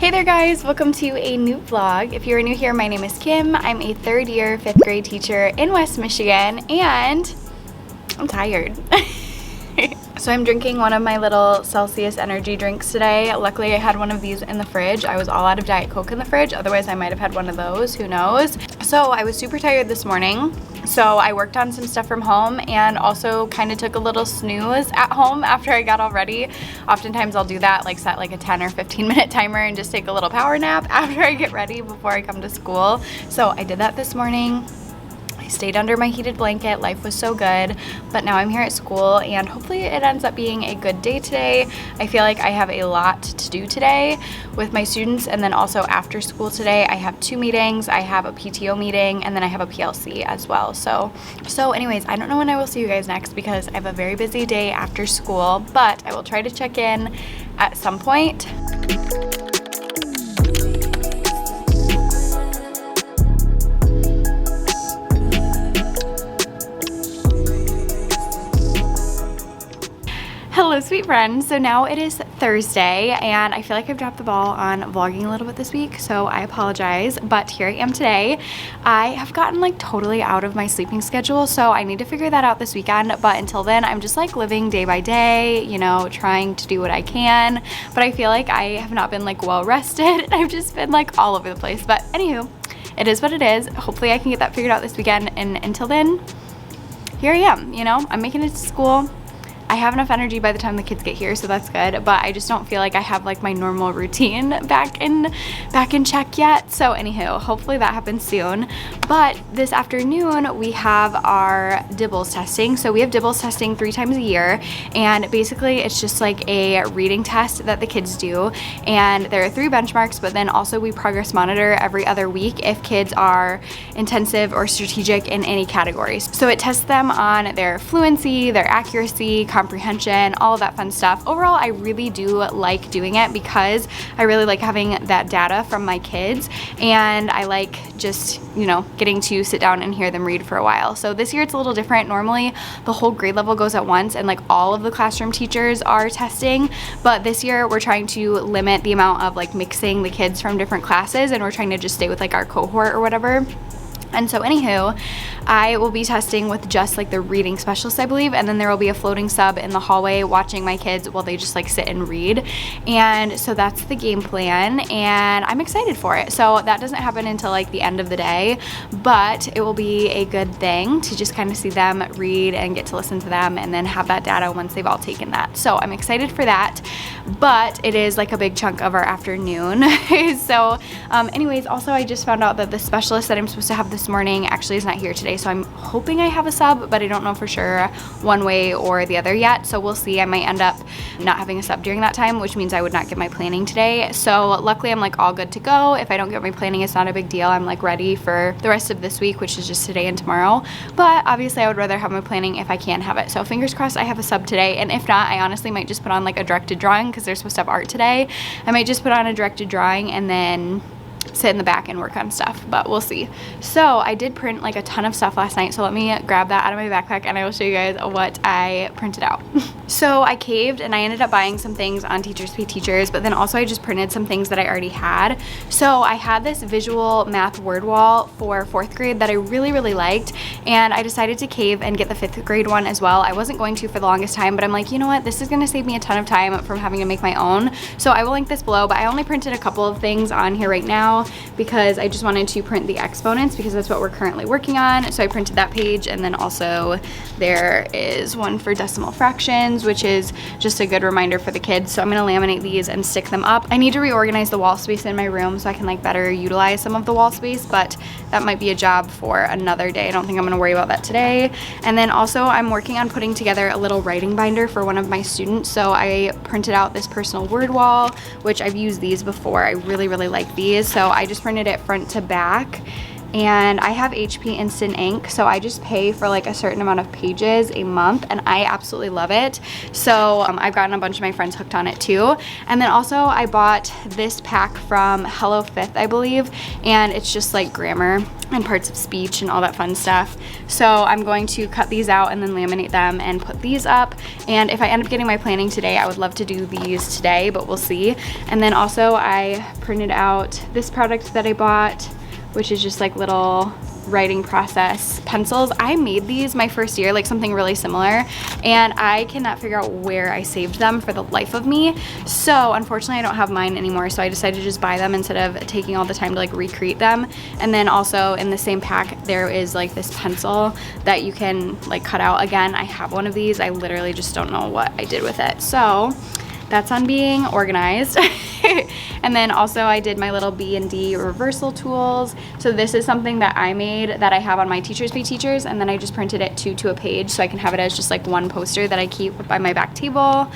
Hey there guys, welcome to a new vlog. If you're new here, my name is Kim. I'm a third year 5th grade teacher in West Michigan and I'm tired. So I'm drinking one of my little Celsius energy drinks today. Luckily I had one of these in the fridge. I was all out of Diet Coke in the fridge, otherwise I might have had one of those, who knows. So I was super tired this morning. So I worked on some stuff from home and also kind of took a little snooze at home after I got all ready. Oftentimes I'll do that, like set like a 10 or 15 minute timer and just take a little power nap after I get ready before I come to school. So I did that this morning. I stayed under my heated blanket. Life was so good, but now I'm here at school and hopefully it ends up being a good day today. I feel like I have a lot to do today with my students, and then also after school today I have 2 meetings. I have a PTO meeting and then I have a PLC as well. So anyways, I don't know when I will see you guys next because I have a very busy day after school, but I will try to check in at some point. Hello sweet friends. So now it is Thursday and I feel like I've dropped the ball on vlogging a little bit this week, so I apologize, but here I am today. I have gotten like totally out of my sleeping schedule, so I need to figure that out this weekend, but until then I'm just like living day by day, you know, trying to do what I can, but I feel like I have not been like well rested. I've just been like all over the place, but anywho, it is what it is. Hopefully I can get that figured out this weekend, and until then, here I am, you know, I'm making it to school. I have enough energy by the time the kids get here, so that's good, but I just don't feel like I have like my normal routine back in check yet. So anywho, hopefully that happens soon. But this afternoon we have our dibbles testing. So we have dibbles testing 3 times a year, and basically it's just like a reading test that the kids do, and there are 3 benchmarks, but then also we progress monitor every other week if kids are intensive or strategic in any categories. So it tests them on their fluency, their accuracy, comprehension, all of that fun stuff. Overall, I really do like doing it because I really like having that data from my kids, and I like just, you know, getting to sit down and hear them read for a while. So this year it's a little different. Normally the whole grade level goes at once and like all of the classroom teachers are testing, but this year we're trying to limit the amount of like mixing the kids from different classes, and we're trying to just stay with like our cohort or whatever. And so anywho, I will be testing with just like the reading specialist, I believe, and then there will be a floating sub in the hallway watching my kids while they just like sit and read. And so that's the game plan, and I'm excited for it. So that doesn't happen until like the end of the day, but it will be a good thing to just kind of see them read and get to listen to them and then have that data once they've all taken that. So I'm excited for that, but it is like a big chunk of our afternoon. So anyways, also I just found out that the specialist that I'm supposed to have this morning actually is not here today, so I'm hoping I have a sub, but I don't know for sure one way or the other yet, so we'll see. I might end up not having a sub during that time, which means I would not get my planning today. So luckily I'm like all good to go. If I don't get my planning, it's not a big deal. I'm like ready for the rest of this week, which is just today and tomorrow, but obviously I would rather have my planning if I can have it. So fingers crossed I have a sub today, and if not, I honestly might just put on like a directed drawing because they're supposed to have art today. I might just put on a directed drawing and then sit in the back and work on stuff, but we'll see. So I did print like a ton of stuff last night, so let me grab that out of my backpack and I will show you guys what I printed out. So I caved and I ended up buying some things on Teachers Pay Teachers, but then also I just printed some things that I already had. So I had this visual math word wall for 4th grade that I really liked, and I decided to cave and get the 5th grade one as well. I wasn't going to for the longest time, but I'm like, you know what, this is going to save me a ton of time from having to make my own. So I will link this below, but I only printed a couple of things on here right now because I just wanted to print the exponents because that's what we're currently working on. So I printed that page, and then also there is one for decimal fractions, which is just a good reminder for the kids. So I'm gonna laminate these and stick them up. I need to reorganize the wall space in my room so I can like better utilize some of the wall space, but that might be a job for another day. I don't think I'm gonna worry about that today. And then also I'm working on putting together a little writing binder for one of my students. So I printed out this personal word wall, which I've used these before. I really like these. So I just printed it front to back, and I have HP Instant Ink, so I just pay for like a certain amount of pages a month, and I absolutely love it. So I've gotten a bunch of my friends hooked on it too. And then also I bought this pack from Hello Fifth, I believe, and it's just like grammar and parts of speech and all that fun stuff. So I'm going to cut these out and then laminate them and put these up. And if I end up getting my planning today, I would love to do these today, but we'll see. And then also I printed out this product that I bought, which is just like little writing process pencils. I made these my first year, like something really similar, and I cannot figure out where I saved them for the life of me. So unfortunately I don't have mine anymore, so I decided to just buy them instead of taking all the time to like recreate them. And then also in the same pack there is like this pencil that you can like cut out. Again, I have one of these. I literally just don't know what I did with it. So that's on being organized. And then also I did my little B&D reversal tools. So this is something that I made that I have on my Teachers Pay Teachers, and then I just printed it to a page so I can have it as just like one poster that I keep by my back table.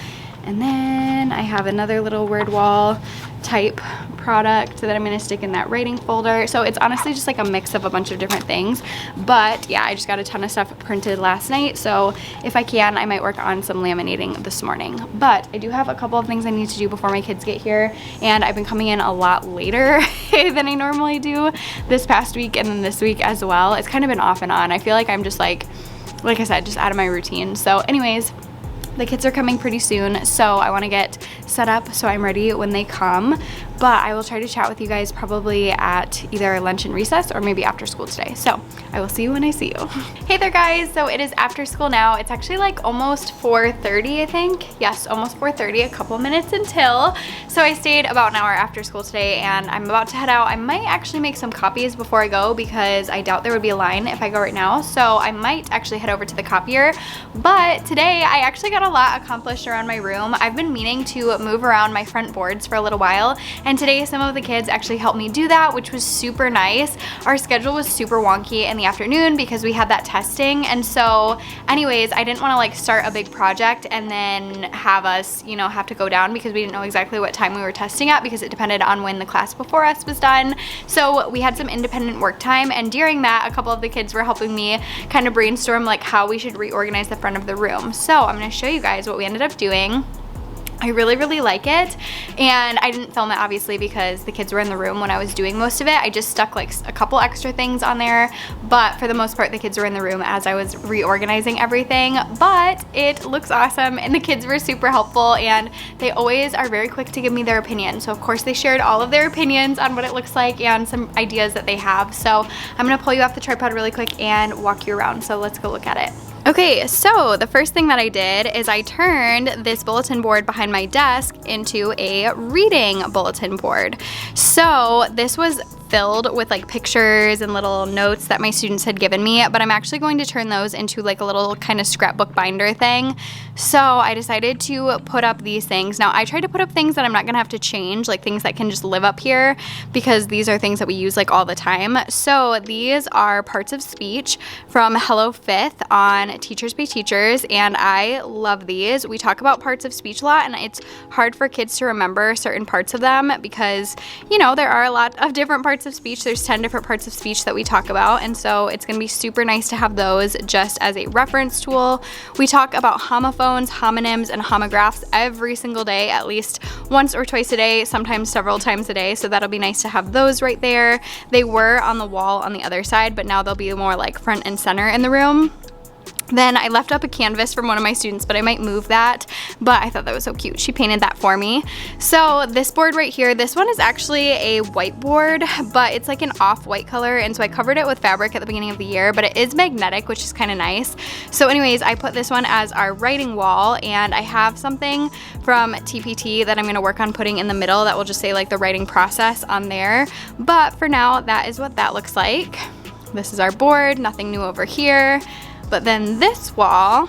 And then I have another little word wall type product that I'm gonna stick in that writing folder. So it's honestly just like a mix of a bunch of different things. But yeah, I just got a ton of stuff printed last night, so if I can, I might work on some laminating this morning. But I do have a couple of things I need to do before my kids get here, and I've been coming in a lot later than I normally do this past week and then this week as well. It's kind of been off and on. I feel like I'm just like I said, just out of my routine. So anyways, the kids are coming pretty soon, so I want to get set up so I'm ready when they come. But I will try to chat with you guys probably at either lunch and recess or maybe after school today. So I will see you when I see you. Hey there guys, so it is after school now. It's actually like almost 4:30, I think. Yes, almost 4:30, a couple minutes until. So I stayed about an hour after school today and I'm about to head out. I might actually make some copies before I go because I doubt there would be a line if I go right now. So I might actually head over to the copier. But today I actually got a lot accomplished around my room. I've been meaning to move around my front boards for a little while, and today some of the kids actually helped me do that, which was super nice. Our schedule was super wonky in the afternoon because we had that testing, and so anyways, I didn't want to like start a big project and then have us, you know, have to go down because we didn't know exactly what time we were testing at because it depended on when the class before us was done. So we had some independent work time, and during that a couple of the kids were helping me kind of brainstorm like how we should reorganize the front of the room. So I'm going to show you guys what we ended up doing. I really like it, and I didn't film it obviously because the kids were in the room when I was doing most of it. I just stuck like a couple extra things on there, but for the most part the kids were in the room as I was reorganizing everything. But it looks awesome, and the kids were super helpful, and they always are very quick to give me their opinion. So of course they shared all of their opinions on what it looks like and some ideas that they have. So I'm gonna pull you off the tripod really quick and walk you around, so let's go look at it. Okay, so the first thing that I did is I turned this bulletin board behind my desk into a reading bulletin board. So this was filled with like pictures and little notes that my students had given me, but I'm actually going to turn those into like a little kind of scrapbook binder thing. So I decided to put up these things. Now I tried to put up things that I'm not gonna have to change, like things that can just live up here, because these are things that we use like all the time. So these are parts of speech from Hello Fifth on Teachers Pay Teachers, and I love these. We talk about parts of speech a lot, and it's hard for kids to remember certain parts of them because, you know, there are a lot of different parts of speech. There's 10 different parts of speech that we talk about, and so it's going to be super nice to have those just as a reference tool. We talk about homophones, homonyms, and homographs every single day, at least once or twice a day, sometimes several times a day, so that'll be nice to have those right there. They were on the wall on the other side, but now they'll be more like front and center in the room. Then I left up a canvas from one of my students, but I might move that, but I thought that was so cute. She painted that for me. So this board right here, this one is actually a whiteboard, but it's like an off-white color, and so I covered it with fabric at the beginning of the year, but it is magnetic, which is kind of nice. So anyways, I put this one as our writing wall, and I have something from TPT that I'm going to work on putting in the middle that will just say like the writing process on there. But for now, that is what that looks like. This is our board, nothing new over here. But then this wall,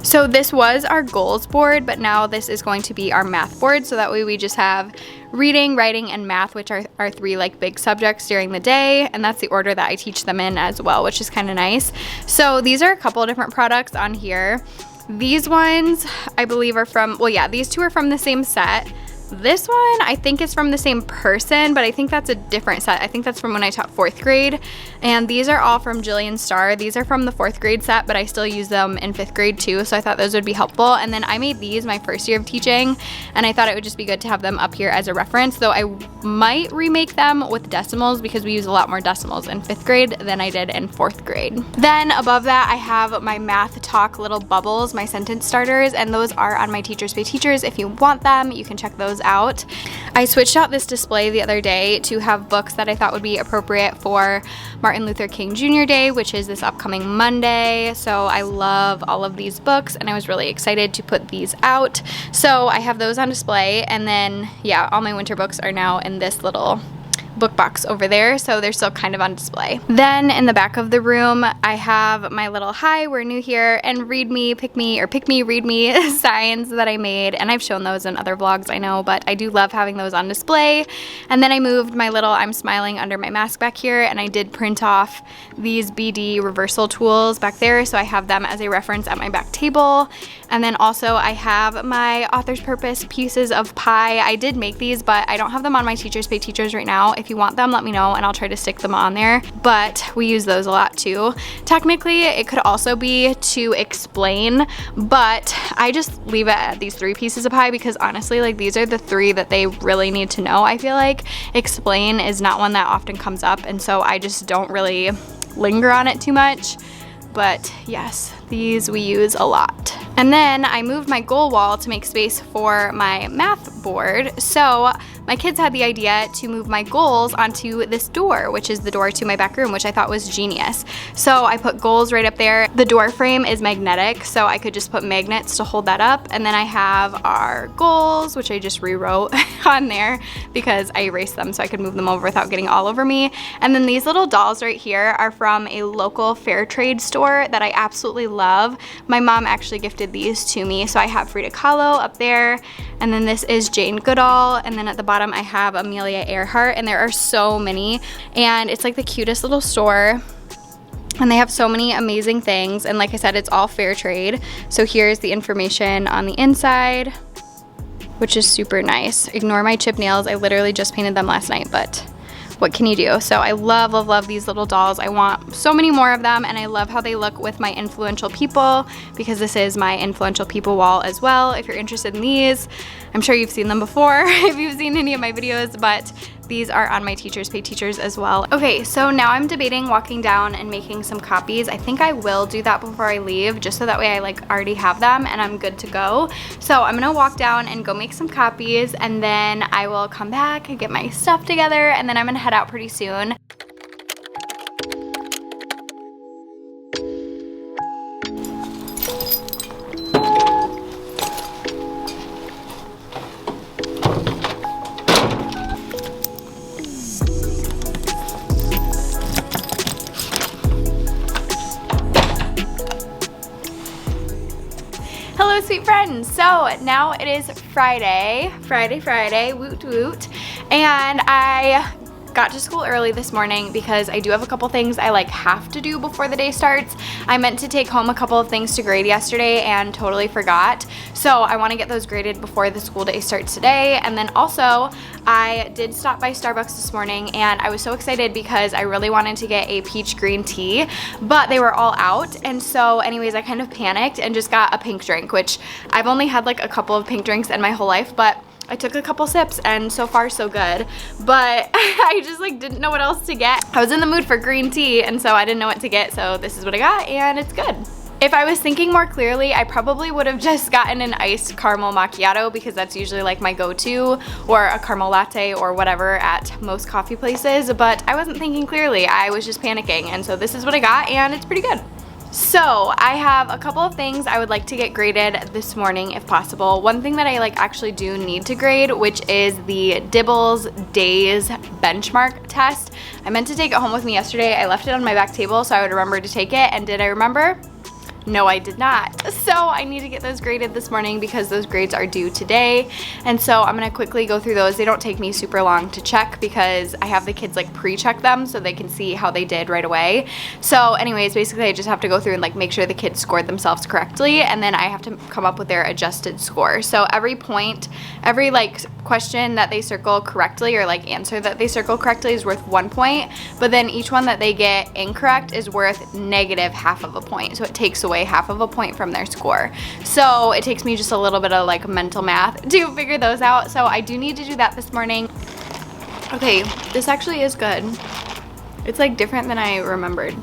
so this was our goals board, but now this is going to be our math board. So that way we just have reading, writing, and math, which are our three like big subjects during the day. And that's the order that I teach them in as well, which is kind of nice. So these are a couple of different products on here. These ones I believe are from, well yeah, these two are from the same set. This one I think is from the same person, but I think that's a different set. I think that's from when I taught 4th grade. And these are all from Jillian Starr. These are from the 4th grade set, but I still use them in 5th grade too, so I thought those would be helpful. And then I made these my first year of teaching, and I thought it would just be good to have them up here as a reference, though I might remake them with decimals because we use a lot more decimals in 5th grade than I did in 4th grade. Then above that I have my math talk little bubbles, my sentence starters, and those are on my Teachers Pay Teachers. If you want them, you can check those out. I switched out this display the other day to have books that I thought would be appropriate for Martin Luther King Jr. Day, which is this upcoming Monday. So I love all of these books, and I was really excited to put these out. So I have those on display, and then yeah, all my winter books are now in this little book box over there, so they're still kind of on display. Then in the back of the room I have my little "Hi, we're new here" and "Read me, pick me," or "Pick me, read me" signs that I made, and I've shown those in other vlogs, I know, but I do love having those on display. And then I moved my little "I'm smiling" under my mask back here, and I did print off these BD reversal tools back there, so I have them as a reference at my back table. And then also I have my Author's Purpose pieces of pie. I did make these, but I don't have them on my Teachers Pay Teachers right now. If you want them, let me know and I'll try to stick them on there, but we use those a lot too. Technically it could also be to explain, but I just leave it at these 3 pieces of pie because honestly, like, these are the 3 that they really need to know. I feel like explain is not one that often comes up, and so I just don't really linger on it too much. But yes, these we use a lot. And then I moved my goal wall to make space for my math board. So my kids had the idea to move my goals onto this door, which is the door to my back room, which I thought was genius. So I put goals right up there. The door frame is magnetic, so I could just put magnets to hold that up. And then I have our goals, which I just rewrote on there because I erased them so I could move them over without getting all over me. And then these little dolls right here are from a local fair trade store that I absolutely love. My mom actually gifted these to me, so I have Frida Kahlo up there, and then this is Jane Goodall, and then at the bottom I have Amelia Earhart, and there are so many, and it's like the cutest little store, and they have so many amazing things, and like I said, it's all fair trade. So here's the information on the inside, which is super nice. Ignore my chip nails, I literally just painted them last night, but what can you do? So I love, love, love these little dolls. I want so many more of them, and I love how they look with my influential people, because this is my influential people wall as well. If you're interested in these, I'm sure you've seen them before if you've seen any of my videos, but these are on my Teachers Pay Teachers as well. Okay, so now I'm debating walking down and making some copies. I think I will do that before I leave, just so that way I like already have them and I'm good to go. So I'm gonna walk down and go make some copies, and then I will come back and get my stuff together, and then I'm gonna head out pretty soon. Hello, sweet friends. So now it is Friday, woot woot, and I got to school early this morning because I do have a couple things I like have to do before the day starts. I meant to take home a couple of things to grade yesterday and totally forgot. So I want to get those graded before the school day starts today. And then also I did stop by Starbucks this morning, and I was so excited because I really wanted to get a peach green tea, but they were all out. And so anyways, I kind of panicked and just got a pink drink, which I've only had like a couple of pink drinks in my whole life, but I took a couple sips and so far so good, but I just like didn't know what else to get. I was in the mood for green tea, and so I didn't know what to get, so this is what I got, and it's good. If I was thinking more clearly, I probably would have just gotten an iced caramel macchiato, because that's usually like my go-to, or a caramel latte or whatever at most coffee places, but I wasn't thinking clearly. I was just panicking, and so this is what I got, and it's pretty good. So I have a couple of things I would like to get graded this morning if possible. One thing that I like actually do need to grade, which is the Dibbles Days benchmark test. I meant to take it home with me yesterday. I left it on my back table so I would remember to take it, and did I remember? No, I did not. So I need to get those graded this morning because those grades are due today. And so I'm gonna quickly go through those. They don't take me super long to check because I have the kids like pre-check them so they can see how they did right away. So anyways, basically I just have to go through and like make sure the kids scored themselves correctly, and then I have to come up with their adjusted score. So every point, every like question that they circle correctly or like answer that they circle correctly is worth 1 point, but then each one that they get incorrect is worth negative half of a point. So it takes away half of a point from their score. So it takes me just a little bit of like mental math to figure those out. So I do need to do that this morning. Okay, this actually is good. It's like different than I remembered.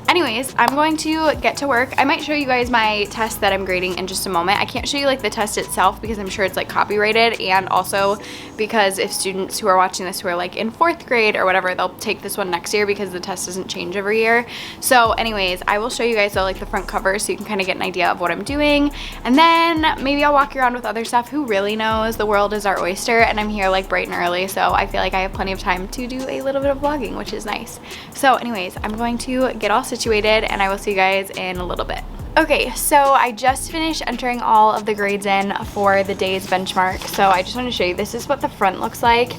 Anyways, I'm going to get to work. I might show you guys my test that I'm grading in just a moment. I can't show you like the test itself because I'm sure it's like copyrighted, and also because if students who are watching this who are like in 4th grade or whatever, they'll take this one next year because the test doesn't change every year. So anyways, I will show you guys though like the front cover so you can kind of get an idea of what I'm doing, and then maybe I'll walk you around with other stuff. Who really knows? The world is our oyster, and I'm here like bright and early, so I feel like I have plenty of time to do a little bit of vlogging, which is nice. So anyways, I'm going to get all situated and I will see you guys in a little bit. Okay, so I just finished entering all of the grades in for the day's benchmark. So I just want to show you, this is what the front looks like.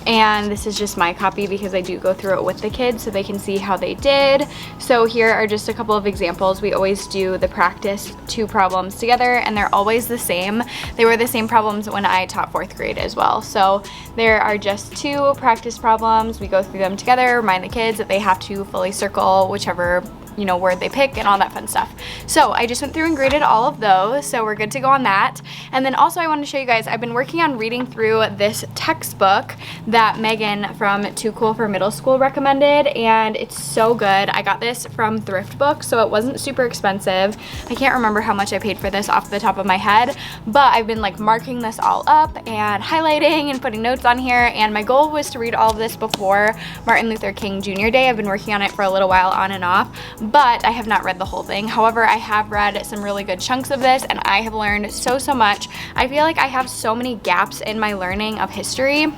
And this is just my copy because I do go through it with the kids so they can see how they did. So here are just a couple of examples. We always do the practice 2 problems together, and they're always the same. They were the same problems when I taught 4th grade as well. So there are just 2 practice problems. We go through them together, remind the kids that they have to fully circle whichever word they pick and all that fun stuff. So I just went through and graded all of those, so we're good to go on that. And then also I want to show you guys, I've been working on reading through this textbook that Megan from Too Cool for Middle School recommended, and it's so good. I got this from Thrift Book, so it wasn't super expensive. I can't remember how much I paid for this off the top of my head, but I've been like marking this all up and highlighting and putting notes on here, and my goal was to read all of this before Martin Luther King Jr. Day. I've been working on it for a little while on and off, but I have not read the whole thing. However, I have read some really good chunks of this, and I have learned so much. I feel like I have so many gaps in my learning of history.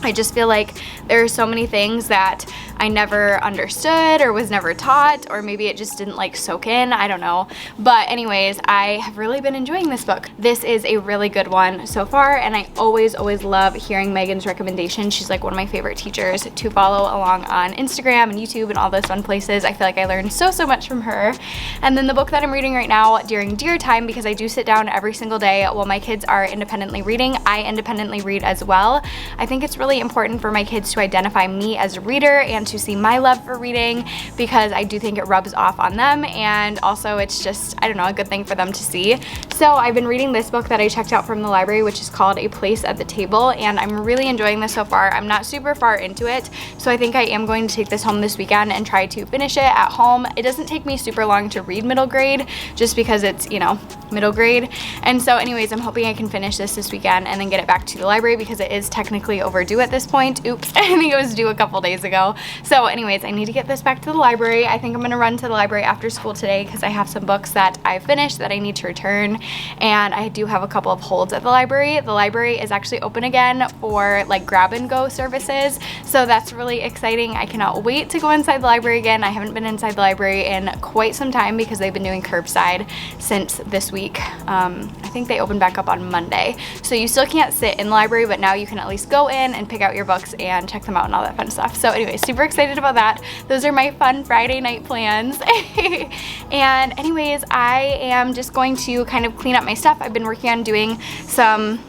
I just feel like there are so many things that I never understood or was never taught, or maybe it just didn't like soak in, I don't know. But anyways, I have really been enjoying this book. This is a really good one so far, and I always love hearing Megan's recommendations. She's like one of my favorite teachers to follow along on Instagram and YouTube and all those fun places. I feel like I learned so much from her. And then the book that I'm reading right now during deer time, because I do sit down every single day while my kids are independently reading, I independently read as well. I think it's really important for my kids to identify me as a reader and to see my love for reading, because I do think it rubs off on them, and also it's just, I don't know, a good thing for them to see. So I've been reading this book that I checked out from the library, which is called A Place at the Table, and I'm really enjoying this so far. I'm not super far into it, so I think I am going to take this home this weekend and try to finish it at home. It doesn't take me super long to read middle grade, just because it's, middle grade. And so anyways, I'm hoping I can finish this weekend and then get it back to the library, because it is technically overdue at this point. Oops, I think it was due a couple days ago. So anyways, I need to get this back to the library. I think I'm gonna run to the library after school today because I have some books that I've finished that I need to return, and I do have a couple of holds at the library. The library is actually open again for like grab and go services, so that's really exciting. I cannot wait to go inside the library again. I haven't been inside the library in quite some time because they've been doing curbside since this week. I think they opened back up on Monday, so you still can't sit in the library, but now you can at least go in and pick out your books and check them out and all that fun stuff. So anyway, super excited about that. Those are my fun Friday night plans. And anyways, I am just going to kind of clean up my stuff. I've been working on doing some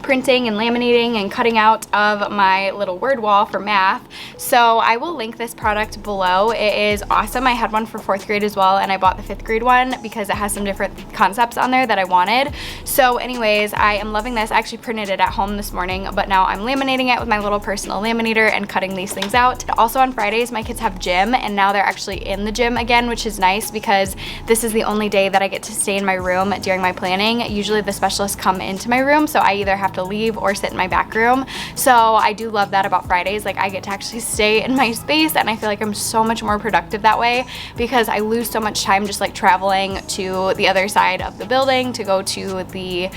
printing and laminating and cutting out of my little word wall for math. So I will link this product below. It is awesome. I had one for 4th grade as well, and I bought the 5th grade one because it has some different concepts on there that I wanted. So anyways, I am loving this. I actually printed it at home this morning, but now I'm laminating it with my little personal laminator and cutting these things out. Also on Fridays, my kids have gym, and now they're actually in the gym again, which is nice because this is the only day that I get to stay in my room during my planning. Usually the specialists come into my room, so I either have to leave or sit in my back room. So I do love that about Fridays. Like, I get to actually stay in my space, and I feel like I'm so much more productive that way because I lose so much time just like traveling to the other side of the building to go to the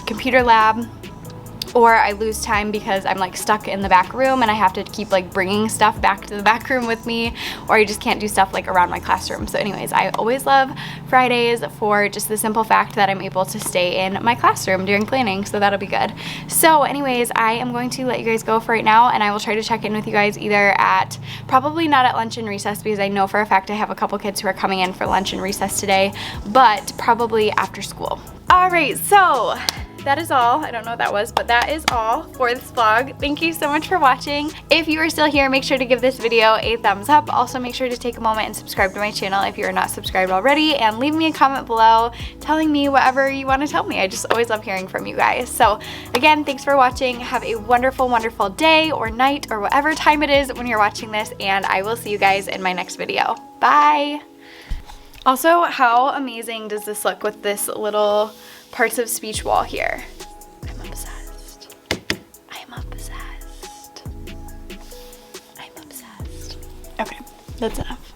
computer lab or I lose time because I'm like stuck in the back room and I have to keep like bringing stuff back to the back room with me, or I just can't do stuff like around my classroom. So anyways, I always love Fridays for just the simple fact that I'm able to stay in my classroom during planning, so that'll be good. So anyways, I am going to let you guys go for right now, and I will try to check in with you guys either at, probably not at lunch and recess because I know for a fact I have a couple kids who are coming in for lunch and recess today, but probably after school. All right, so that is all. I don't know what that was, but that is all for this vlog. Thank you so much for watching. If you are still here, make sure to give this video a thumbs up. Also, make sure to take a moment and subscribe to my channel if you are not subscribed already, and leave me a comment below telling me whatever you want to tell me. I just always love hearing from you guys. So again, thanks for watching. Have a wonderful, wonderful day or night or whatever time it is when you're watching this, and I will see you guys in my next video. Bye! Also, how amazing does this look with this little parts of speech wall here? I'm obsessed. I'm obsessed. I'm obsessed. Okay, that's enough.